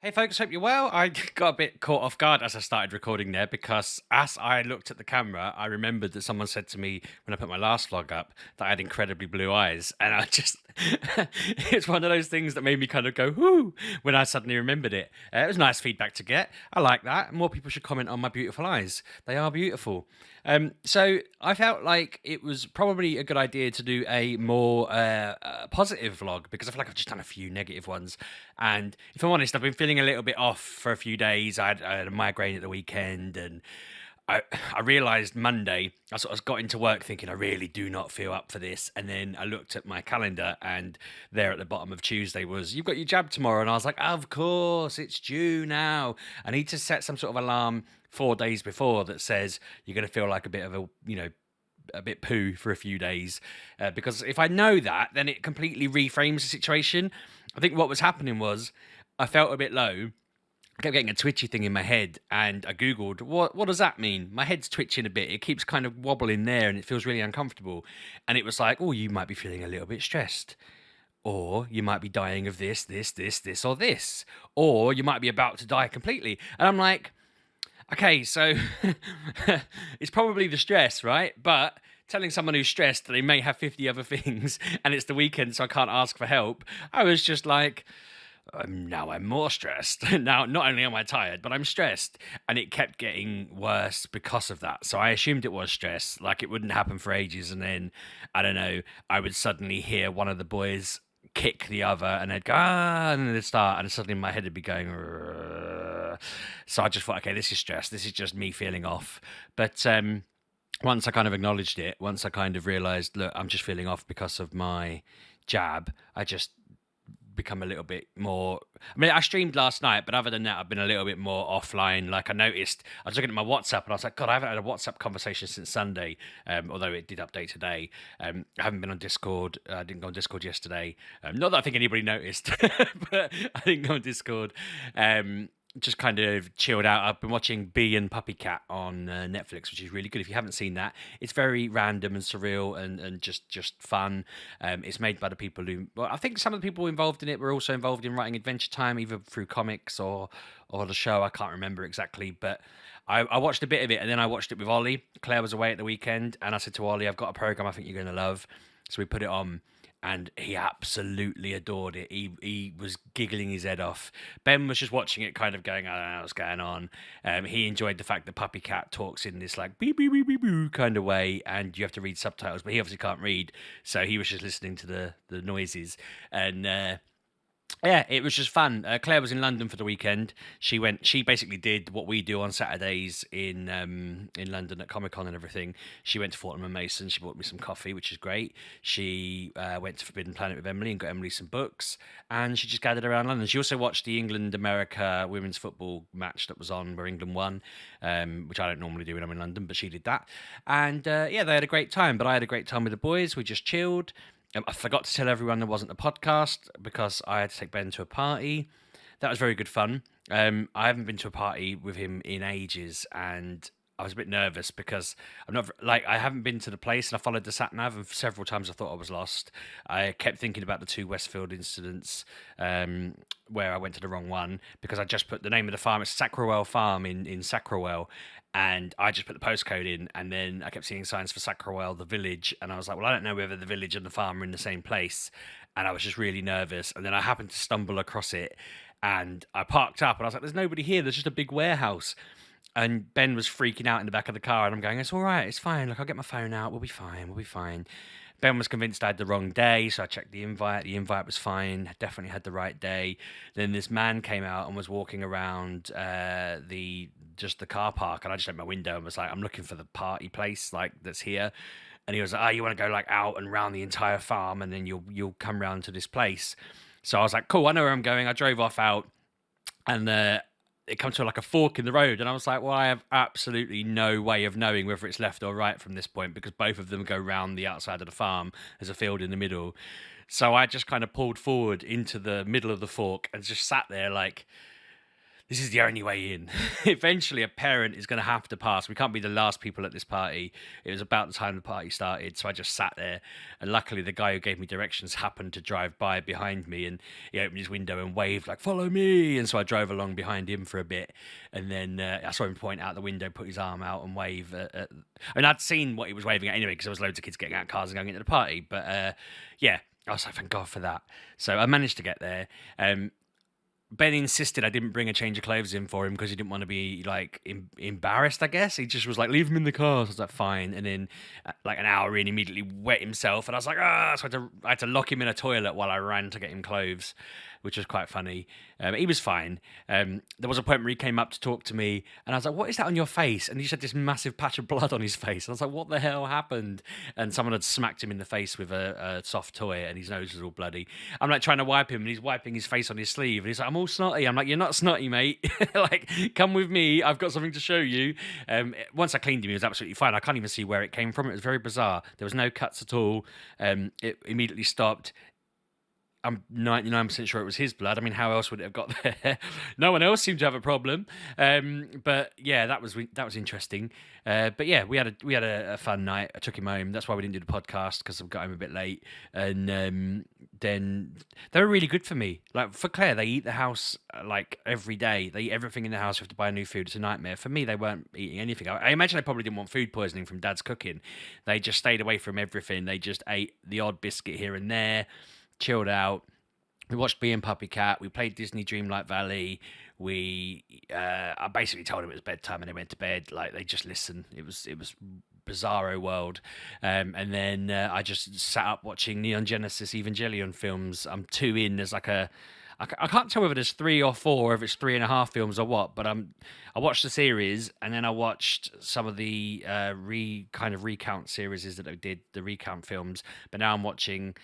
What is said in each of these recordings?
Hey folks, hope you're well. I got a bit caught off guard as I started recording there because as I looked at the camera, I remembered that someone said to me when I put my last vlog up that I had incredibly blue eyes. And I just, it's one of those things that made me kind of go, whoo, when I suddenly remembered it. It was nice feedback to get. I like that. More people should comment on my beautiful eyes. They are beautiful. So I felt like it was probably a good idea to do a more positive vlog because I feel like I've just done a few negative ones. And if I'm honest, I've been feeling a little bit off for a few days. I had a migraine at the weekend, and I realised Monday, I sort of got into work thinking I really do not feel up for this. And then I looked at my calendar, and there at the bottom of Tuesday was, "You've got your jab tomorrow." And I was like, of course, it's due now. I need to set some sort of alarm 4 days before that says you're going to feel like a bit of a bit poo for a few days, because if I know that, then it completely reframes the situation. I think what was happening was I felt a bit low. I kept getting a twitchy thing in my head, and I googled what does that mean. My head's twitching a bit. It keeps kind of wobbling there, and it feels really uncomfortable. And it was like, oh, you might be feeling a little bit stressed, or you might be dying of this, or this, or you might be about to die completely. And I'm like, okay, so it's probably the stress, right? But telling someone who's stressed that they may have 50 other things and it's the weekend, so I can't ask for help, I was just like, now I'm more stressed. Now, not only am I tired, but I'm stressed. And it kept getting worse because of that. So I assumed it was stress, like it wouldn't happen for ages. And then, I don't know, I would suddenly hear one of the boys kick the other and they'd go, and then they'd start. And suddenly my head would be going, "Rrrr." So I just thought, okay, this is stress. This is just me feeling off. But once I kind of acknowledged it, once I kind of realized, look, I'm just feeling off because of my jab, I just become a little bit more. I mean, I streamed last night, but other than that, I've been a little bit more offline. Like I noticed, I was looking at my WhatsApp and I was like, God, I haven't had a WhatsApp conversation since Sunday, although it did update today. I haven't been on Discord. I didn't go on Discord yesterday. Not that I think anybody noticed, but I didn't go on Discord. Just kind of chilled out. I've been watching Bee and Puppy Cat on Netflix, which is really good. If you haven't seen that, it's very random and surreal and just fun. It's made by the people who, well, I think some of the people involved in it were also involved in writing Adventure Time, either through comics or the show. I can't remember exactly, but I watched a bit of it, and then I watched it with Ollie. Claire was away at the weekend, and I said to Ollie, I've got a program I think you're going to love. So we put it on, and he absolutely adored it. He was giggling his head off. Ben was just watching it, kind of going, I don't know what's going on. He enjoyed the fact that Puppy Cat talks in this like beep beep beep beep boo kind of way, and you have to read subtitles, but he obviously can't read, so he was just listening to the noises. And yeah, it was just fun. Claire was in London for the weekend. She went. She basically did what we do on Saturdays in London at Comic Con and everything. She went to Fortnum and Mason. She bought me some coffee, which is great. She went to Forbidden Planet with Emily and got Emily some books. And she just gathered around London. She also watched the England America women's football match that was on where England won, which I don't normally do when I'm in London, but she did that. And yeah, they had a great time. But I had a great time with the boys. We just chilled. I forgot to tell everyone there wasn't a podcast because I had to take Ben to a party. That was very good fun. I haven't been to a party with him in ages, and I was a bit nervous because I'm not like I haven't been to the place, and I followed the sat nav, and several times I thought I was lost. I kept thinking about the two Westfield incidents where I went to the wrong one because I just put the name of the farm. It's Sacrowell Farm in Sacrowell. And I just put the postcode in, and then I kept seeing signs for Sacrowell, the village, and I was like, well, I don't know whether the village and the farm are in the same place, and I was just really nervous, and then I happened to stumble across it, and I parked up, and I was like, there's nobody here, there's just a big warehouse, and Ben was freaking out in the back of the car, and I'm going, it's all right, it's fine, look, I'll get my phone out, we'll be fine. Ben was convinced I had the wrong day, so I checked the invite. The invite was fine, definitely had the right day. Then this man came out and was walking around the car park, and I just opened my window and was like, I'm looking for the party place like that's here. And he was like, oh, you want to go like out and round the entire farm, and then you'll come round to this place. So I was like, cool, I know where I'm going. I drove off out, and it comes to like a fork in the road, and I was like, well, I have absolutely no way of knowing whether it's left or right from this point because both of them go round the outside of the farm. There's a field in the middle. So I just kind of pulled forward into the middle of the fork and just sat there like this is the only way in. Eventually, a parent is going to have to pass. We can't be the last people at this party. It was about the time the party started, so I just sat there. And luckily, the guy who gave me directions happened to drive by behind me, and he opened his window and waved like "Follow me!" And so I drove along behind him for a bit, and then I saw him point out the window, put his arm out, and wave. And I'd seen what he was waving at anyway, because there was loads of kids getting out of cars and going into the party. But yeah, I was like, thank God for that. So I managed to get there. Ben insisted I didn't bring a change of clothes in for him because he didn't want to be like embarrassed. I guess he just was like, "Leave him in the car." So I was like, "Fine." And then, like an hour in, immediately wet himself, and I was like, "Ah!" So I had to lock him in a toilet while I ran to get him clothes, which was quite funny. He was fine. There was a point where he came up to talk to me, and I was like, "What is that on your face?" And he just had this massive patch of blood on his face. And I was like, "What the hell happened?" And someone had smacked him in the face with a soft toy, and his nose was all bloody. I'm like trying to wipe him, and he's wiping his face on his sleeve, and he's like, "I'm all snotty." I'm like, "You're not snotty, mate. Like, come with me. I've got something to show you." Once I cleaned him, he was absolutely fine. I can't even see where it came from. It was very bizarre. There was no cuts at all. It immediately stopped. I'm 99% sure it was his blood. I mean, how else would it have got there? No one else seemed to have a problem. But yeah, that was interesting. But yeah, we had a fun night. I took him home. That's why we didn't do the podcast, because I got home a bit late. And then they were really good for me. Like for Claire, they eat the house like every day. They eat everything in the house. We have to buy new food. It's a nightmare. For me, they weren't eating anything. I imagine they probably didn't want food poisoning from Dad's cooking. They just stayed away from everything. They just ate the odd biscuit here and there. Chilled out. We watched Bee and Puppy Cat. We played Disney Dreamlight Valley. I basically told them it was bedtime, and they went to bed. Like, they just listened. It was bizarro world. And then I just sat up watching Neon Genesis Evangelion films. I'm two in. There's like I can't tell whether there's 3 or 4, or if it's 3.5 films or what. But I watched the series, and then I watched some of the kind of recount series that they did, the recount films. But now I'm watching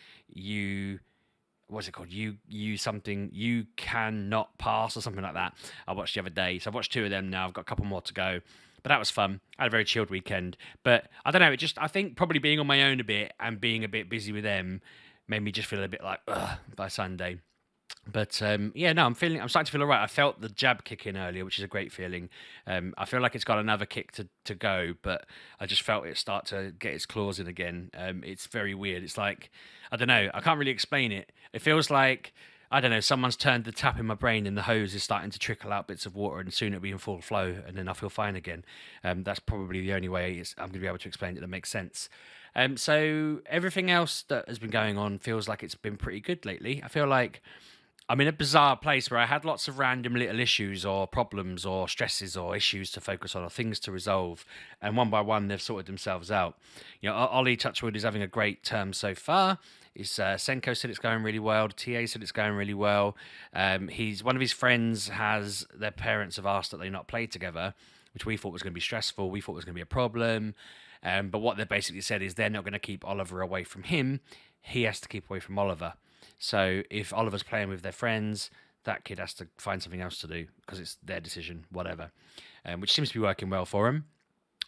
what's it called? You something you cannot pass, or something like that. I watched the other day, so I've watched 2 of them now. I've got a couple more to go, but that was fun. I had a very chilled weekend. But I don't know. I think probably being on my own a bit and being a bit busy with them made me just feel a bit like ugh by Sunday. But yeah, no, I'm starting to feel all right. I felt the jab kick in earlier, which is a great feeling. I feel like it's got another kick to go, but I just felt it start to get its claws in again. It's very weird. It's like, I don't know, I can't really explain it. It feels like, I don't know, someone's turned the tap in my brain, and the hose is starting to trickle out bits of water, and soon it'll be in full flow, and then I'll feel fine again. That's probably the only way I'm going to be able to explain it that makes sense. So everything else that has been going on feels like it's been pretty good lately. I feel like I'm in a bizarre place where I had lots of random little issues or problems or stresses or issues to focus on or things to resolve. And one by one, they've sorted themselves out. You know, Ollie Touchwood is having a great term so far. Senko said it's going really well. The TA said it's going really well. One of his friends their parents have asked that they not play together, which we thought was going to be stressful. We thought was going to be a problem. But what they basically said is they're not going to keep Oliver away from him. He has to keep away from Oliver. So if Oliver's playing with their friends, that kid has to find something else to do because it's their decision, whatever. Which seems to be working well for him.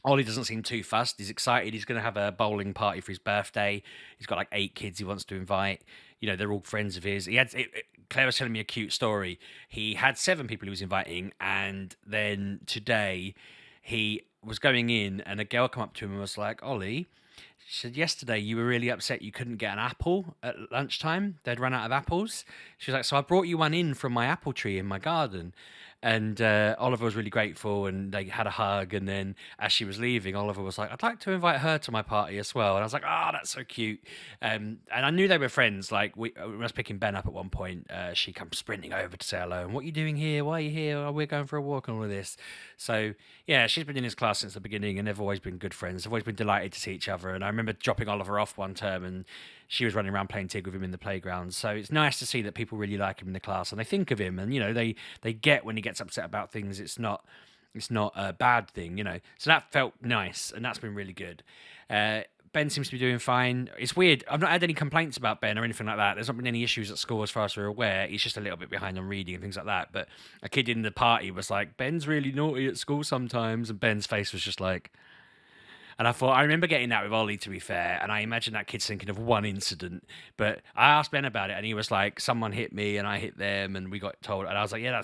Ollie doesn't seem too fussed. He's excited. He's going to have a bowling party for his birthday. He's got like 8 kids he wants to invite. You know, they're all friends of his. Claire was telling me a cute story. He had 7 people he was inviting, and then today he was going in, and a girl came up to him and was like, "Ollie," she said, "yesterday you were really upset you couldn't get an apple at lunchtime. They'd run out of apples." She was like, "So I brought you one in from my apple tree in my garden." And Oliver was really grateful, and they had a hug. And then as she was leaving, Oliver was like, "I'd like to invite her to my party as well." And I was like, "Oh, that's so cute." And I knew they were friends. Like, when I was picking Ben up at one point, she comes sprinting over to say hello. "And what are you doing here? Why are you here? Oh, we're going for a walk and all of this." So, yeah, she's been in his class since the beginning, and they've always been good friends. They've always been delighted to see each other. And I remember dropping Oliver off one term, and she was running around playing Tig with him in the playground. So it's nice to see that people really like him in the class, and they think of him, and you know, they get when he gets upset about things. It's not a bad thing, you know. So that felt nice, and that's been really good. Ben seems to be doing fine. It's weird. I've not had any complaints about Ben or anything like that. There's not been any issues at school as far as we're aware. He's just a little bit behind on reading and things like that. But a kid in the party was like, "Ben's really naughty at school sometimes," and Ben's face was just like. And I remember getting that with Ollie, to be fair, and I imagine that kid's thinking of one incident. But I asked Ben about it, and he was like, "Someone hit me, and I hit them, and we got told." And I was like, "Yeah,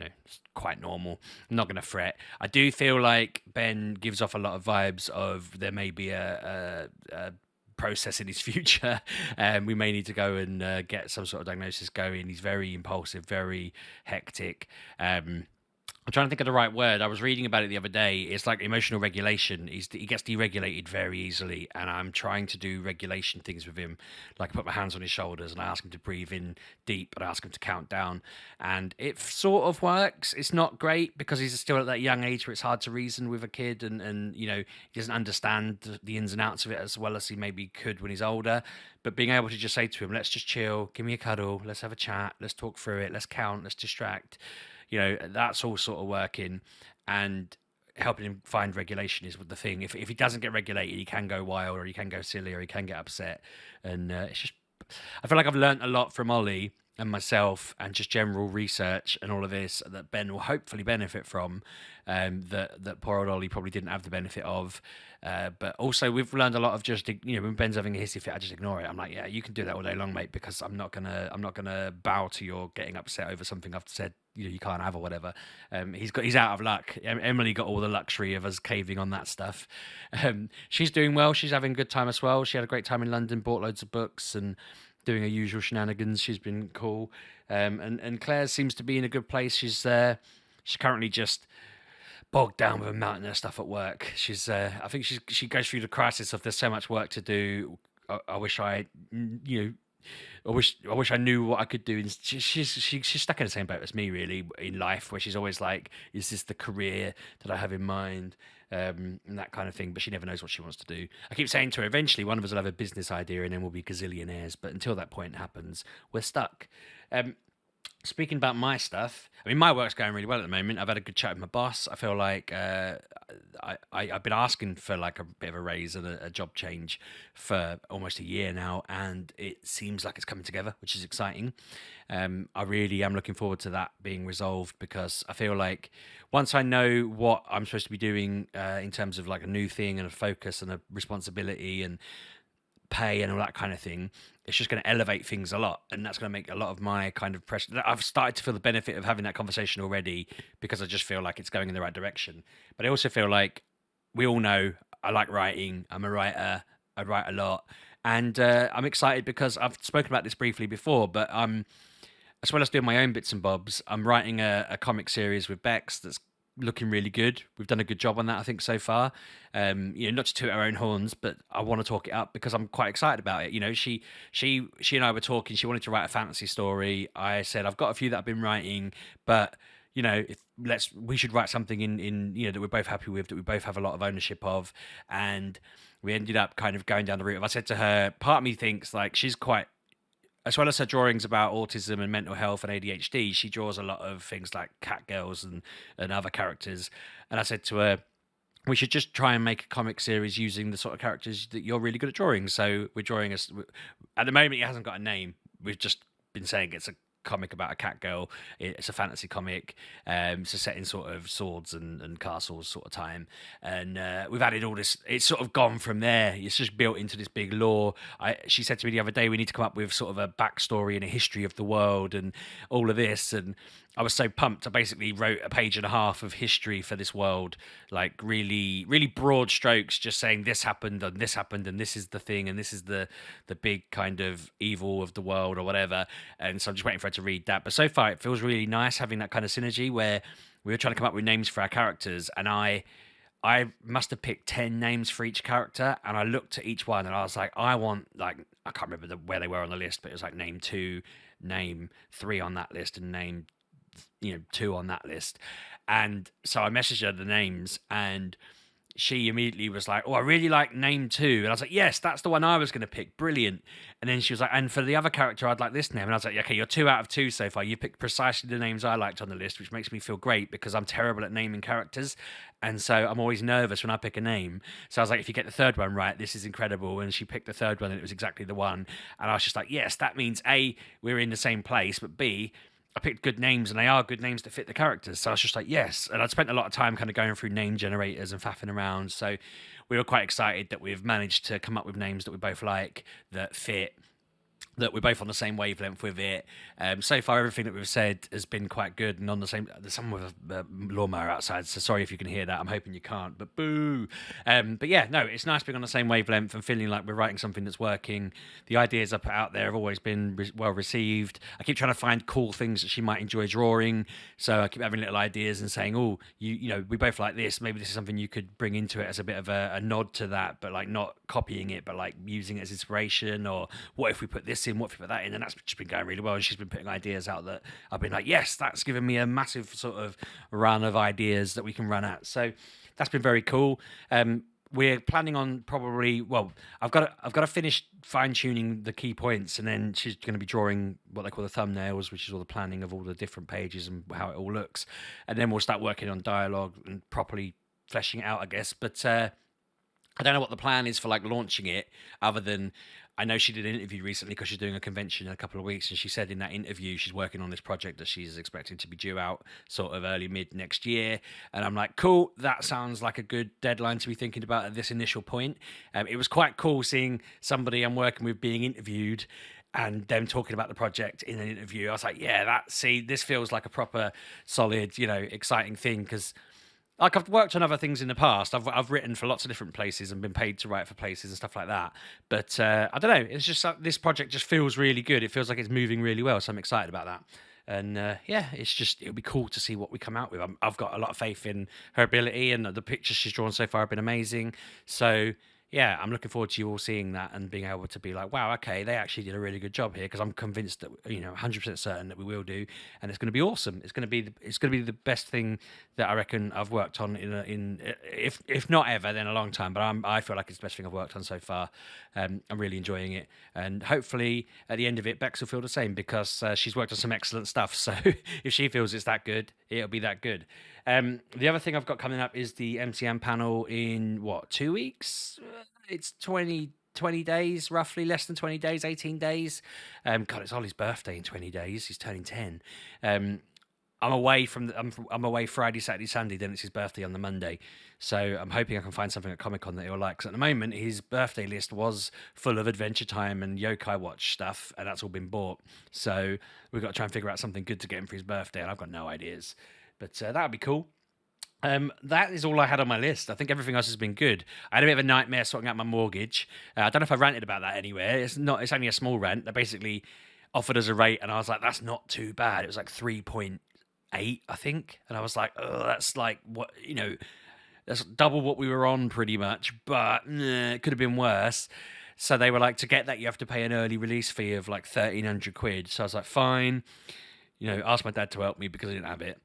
it's quite normal. I'm not going to fret. I do feel like Ben gives off a lot of vibes of there may be a process in his future. We may need to go and get some sort of diagnosis going. He's very impulsive, very hectic. I'm trying to think of the right word. I was reading about it the other day. It's like emotional regulation. He gets deregulated very easily, and I'm trying to do regulation things with him. Like I put my hands on his shoulders and I ask him to breathe in deep, and I ask him to count down, and it sort of works. It's not great because he's still at that young age where it's hard to reason with a kid, and he doesn't understand the ins and outs of it as well as he maybe could when he's older. But being able to just say to him, "Let's just chill, give me a cuddle, let's have a chat, let's talk through it, let's count, let's distract." That's all sort of working, and helping him find regulation is the thing. If he doesn't get regulated, he can go wild, or he can go silly, or he can get upset. And it's just, I feel like I've learned a lot from Ollie and myself, and just general research and all of this that Ben will hopefully benefit from. That poor old Ollie probably didn't have the benefit of. But also we've learned a lot of just, when Ben's having a hissy fit, I just ignore it. I'm like, yeah, you can do that all day long, mate, because I'm not gonna bow to your getting upset over something I've said you can't have or whatever. He's out of luck. Emily got all the luxury of us caving on that stuff. She's doing well. She's having a good time as well. She had a great time in London, bought loads of books and doing her usual shenanigans. She's been cool. And Claire seems to be in a good place. She's currently just bogged down with a mountain of stuff at work. I think she goes through the crisis of there's so much work to do. I wish I wish I knew what I could do. And she's stuck in the same boat as me, really, in life, where she's always like, "Is this the career that I have in mind?" And that kind of thing. But she never knows what she wants to do. I keep saying to her, eventually one of us will have a business idea, and then we'll be gazillionaires. But until that point happens, we're stuck. Speaking about my stuff, I mean, my work's going really well at the moment. I've had a good chat with my boss. I feel like I've been asking for like a bit of a raise and a job change for almost a year now, and it seems like it's coming together, which is exciting. I really am looking forward to that being resolved, because I feel like once I know what I'm supposed to be doing in terms of like a new thing and a focus and a responsibility and pay and all that kind of thing, it's just going to elevate things a lot, and that's going to make a lot of my kind of pressure. I've started to feel the benefit of having that conversation already, because I just feel like it's going in the right direction. But I also feel like we all know I like writing. I'm a writer. I write a lot, and I'm excited because I've spoken about this briefly before, but as well as doing my own bits and bobs, I'm writing a comic series with Bex that's looking really good. We've done a good job on that, I think, so far. Not to toot our own horns, but I want to talk it up because I'm quite excited about it. She and I were talking. She wanted to write a fantasy story. I said I've got a few that I've been writing, but we should write something in that we're both happy with, that we both have a lot of ownership of. And we ended up kind of going down the route of, I said to her, part of me thinks like she's quite, as well as her drawings about autism and mental health and ADHD, she draws a lot of things like cat girls and other characters. And I said to her, we should just try and make a comic series using the sort of characters that you're really good at drawing. So we're drawing at the moment, it hasn't got a name. We've just been saying it's a comic about a cat girl. It's a fantasy comic. It's a set in sort of swords and castles sort of time. And we've added all this. It's sort of gone from there. It's just built into this big lore. She said to me the other day, we need to come up with sort of a backstory and a history of the world and all of this. And I was so pumped. I basically wrote a page and a half of history for this world, like really, really broad strokes, just saying this happened and this happened and this is the thing and this is the big kind of evil of the world or whatever. And so I'm just waiting for her to read that. But so far, it feels really nice having that kind of synergy where we were trying to come up with names for our characters, and I must have picked 10 names for each character, and I looked at each one and I was like, I want, like, I can't remember where they were on the list, but it was like name 2, name 3 on that list, and name 2 on that list. And so I messaged her the names, and she immediately was like, "Oh, I really like name 2." And I was like, "Yes, that's the one I was going to pick. Brilliant." And then she was like, "And for the other character, I'd like this name." And I was like, "Okay, you're 2 out of 2 so far. You picked precisely the names I liked on the list, which makes me feel great because I'm terrible at naming characters. And so I'm always nervous when I pick a name." So I was like, "If you get the third one right, this is incredible." And she picked the third one and it was exactly the one. And I was just like, yes, that means A, we're in the same place, but B, I picked good names and they are good names to fit the characters. So I was just like, yes. And I'd spent a lot of time kind of going through name generators and faffing around. So we were quite excited that we've managed to come up with names that we both like, that fit. that we're both on the same wavelength with it. So far, everything that we've said has been quite good and on the same. There's someone with a lawnmower outside, so sorry if you can hear that. I'm hoping you can't, but boo. But yeah, no, it's nice being on the same wavelength and feeling like we're writing something that's working. The ideas I put out there have always been well received. I keep trying to find cool things that she might enjoy drawing, so I keep having little ideas and saying, "Oh, you know, we both like this. Maybe this is something you could bring into it as a bit of a nod to that, but like not copying it, but like using it as inspiration. Or what if we put this in? What if we put that in?" And that's just been going really well. And she's been putting ideas out that I've been like, yes, that's given me a massive sort of run of ideas that we can run at. So that's been very cool. We're planning on probably, well, I've got to finish fine tuning the key points, and then she's going to be drawing what they call the thumbnails, which is all the planning of all the different pages and how it all looks, and then we'll start working on dialogue and properly fleshing it out, I guess. But I don't know what the plan is for like launching it, other than I know she did an interview recently because she's doing a convention in a couple of weeks, and she said in that interview she's working on this project that she's expecting to be due out sort of early mid next year. And I'm like, cool, that sounds like a good deadline to be thinking about at this initial point. It was quite cool seeing somebody I'm working with being interviewed and them talking about the project in an interview. I was like, yeah, this feels like a proper solid, exciting thing, because like I've worked on other things in the past. I've written for lots of different places and been paid to write for places and stuff like that. But I don't know. It's just this project just feels really good. It feels like it's moving really well. So I'm excited about that. And yeah, it'll be cool to see what we come out with. I've got a lot of faith in her ability, and the pictures she's drawn so far have been amazing. So yeah, I'm looking forward to you all seeing that and being able to be like, wow, okay, they actually did a really good job here, because I'm convinced that 100% certain that we will do, and it's going to be awesome. It's going to be the best thing that I reckon I've worked on if not ever, then a long time. But I feel like it's the best thing I've worked on so far. I'm really enjoying it, and hopefully at the end of it, Bex will feel the same, because she's worked on some excellent stuff. So if she feels it's that good, it'll be that good. The other thing I've got coming up is the MCM panel in 2 weeks. It's 20 days, roughly, less than 20 days, 18 days. God, it's Ollie's birthday in 20 days. He's turning 10. I'm away I'm away Friday, Saturday, Sunday. Then it's his birthday on the Monday, so I'm hoping I can find something at Comic Con that he'll like. Because at the moment, his birthday list was full of Adventure Time and Yokai Watch stuff, and that's all been bought. So we've got to try and figure out something good to get him for his birthday, and I've got no ideas. But that would be cool. That is all I had on my list. I think everything else has been good. I had a bit of a nightmare sorting out my mortgage. I don't know if I ranted about that anywhere. It's not. It's only a small rant. They basically offered us a rate, and I was like, "That's not too bad." It was like 3.8, I think, and I was like, "Oh, that's like what that's double what we were on, pretty much." But it could have been worse. So they were like, to get that, you have to pay an early release fee of like 1,300 quid. So I was like, fine. Asked my dad to help me because I didn't have it.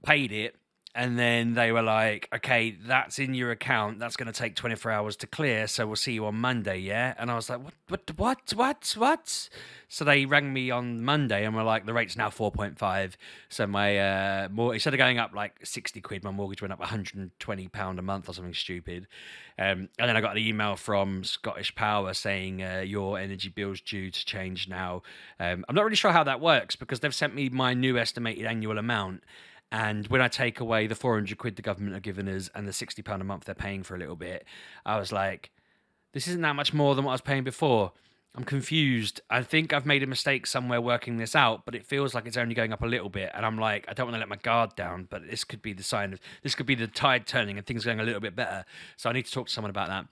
Paid it. And then they were like, okay, that's in your account. That's going to take 24 hours to clear. So we'll see you on Monday, yeah? And I was like, what? So they rang me on Monday and were like, the rate's now 4.5. So my instead of going up like 60 quid, my mortgage went up £120 a month or something stupid. And then I got an email from Scottish Power saying your energy bill's due to change now. I'm not really sure how that works, because they've sent me my new estimated annual amount. And when I take away the 400 quid the government have given us and the £60 a month they're paying for a little bit, I was like, this isn't that much more than what I was paying before. I'm confused. I think I've made a mistake somewhere working this out, but it feels like it's only going up a little bit. And I'm like, I don't want to let my guard down, but this could be this could be the tide turning and things going a little bit better. So I need to talk to someone about that,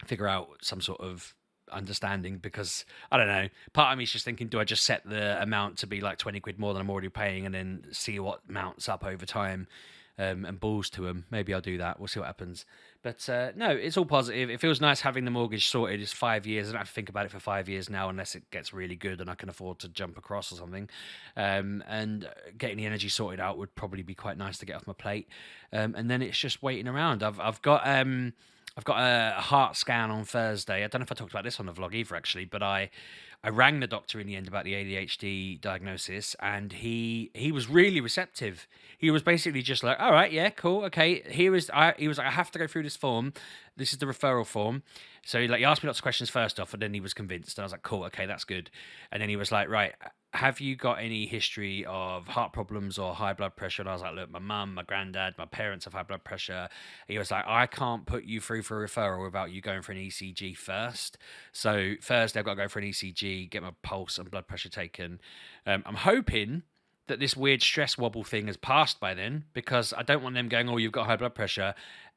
figure out some sort of understanding, because I don't know, part of me is just thinking, do I just set the amount to be like 20 quid more than I'm already paying and then see what mounts up over time, and balls to them? Maybe I'll do that. We'll see what happens. But no, it's all positive. It feels nice having the mortgage sorted. It's 5 years. I don't have to think about it for 5 years now, unless it gets really good and I can afford to jump across or something. And getting the energy sorted out would probably be quite nice to get off my plate. And then it's just waiting around. I've got a heart scan on Thursday. I don't know if I talked about this on the vlog either, actually, but I rang the doctor in the end about the ADHD diagnosis, and he was really receptive. He was basically just like, all right, yeah, cool, okay. He was like, I have to go through this form. this is the referral form. So he asked me lots of questions first off, and then he was convinced. And I was like, cool, okay, that's good. And then he was like, right, have you got any history of heart problems or high blood pressure? And I was like, look, my mum, my granddad, my parents have high blood pressure. He was like, I can't put you through for a referral without you going for an ECG first. So Thursday I've got to go for an ECG, get my pulse and blood pressure taken. I'm hoping that this weird stress wobble thing has passed by then, because I don't want them going, oh, you've got high blood pressure,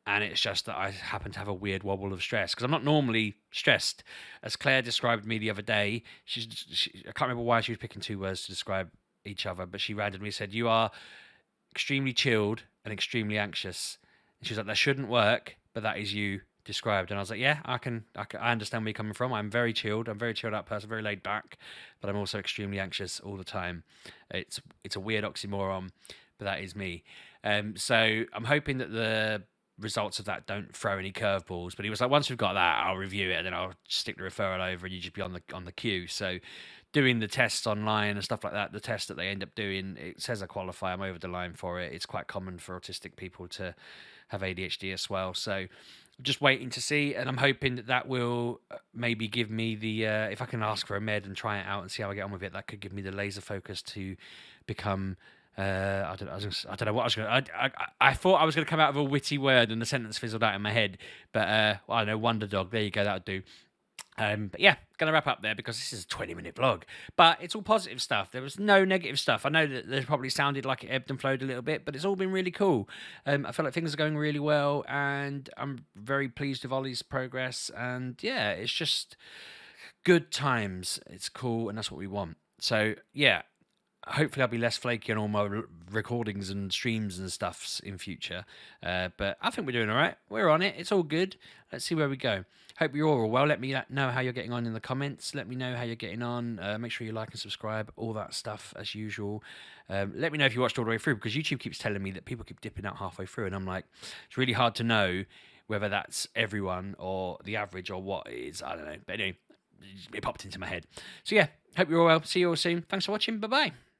and it's just that I happen to have a weird wobble of stress, because I'm not normally stressed. As Claire described me the other day, I can't remember why she was picking two words to describe each other, but she randomly said, you are extremely chilled and extremely anxious. And she was like, that shouldn't work, but that is you described. And I was like, yeah, I understand where you're coming from. I'm very chilled. I'm a very chilled out person, very laid back, but I'm also extremely anxious all the time. It's a weird oxymoron, but that is me. So I'm hoping that the results of that don't throw any curveballs. But he was like, once we've got that, I'll review it and then I'll stick the referral over and you just be on the queue. So doing the tests online and stuff like that, the test that they end up doing, it says I qualify, I'm over the line for it. It's quite common for autistic people to have ADHD as well. So just waiting to see, and I'm hoping that will maybe give me the if I can ask for a med and try it out and see how I get on with it, that could give me the laser focus to become I don't know what I was going to. I thought I was going to come out with a witty word and the sentence fizzled out in my head, but I don't know, Wonder Dog. There you go, that would do. But yeah, gonna wrap up there because this is a 20-minute vlog. But it's all positive stuff. There was no negative stuff. I know that there probably sounded like it ebbed and flowed a little bit, but it's all been really cool. I feel like things are going really well, and I'm very pleased with Ollie's progress. And yeah, it's just good times. It's cool, and that's what we want. So yeah, hopefully I'll be less flaky on all my recordings and streams and stuffs in future. But I think we're doing all right. We're on it. It's all good. Let's see where we go. Hope you're all well. Let me know how you're getting on in the comments. Let me know how you're getting on. Make sure you like and subscribe. All that stuff as usual. Let me know if you watched all the way through, because YouTube keeps telling me that people keep dipping out halfway through. And I'm like, it's really hard to know whether that's everyone or the average or what it is. I don't know. But anyway, it popped into my head. So yeah, hope you're all well. See you all soon. Thanks for watching. Bye-bye.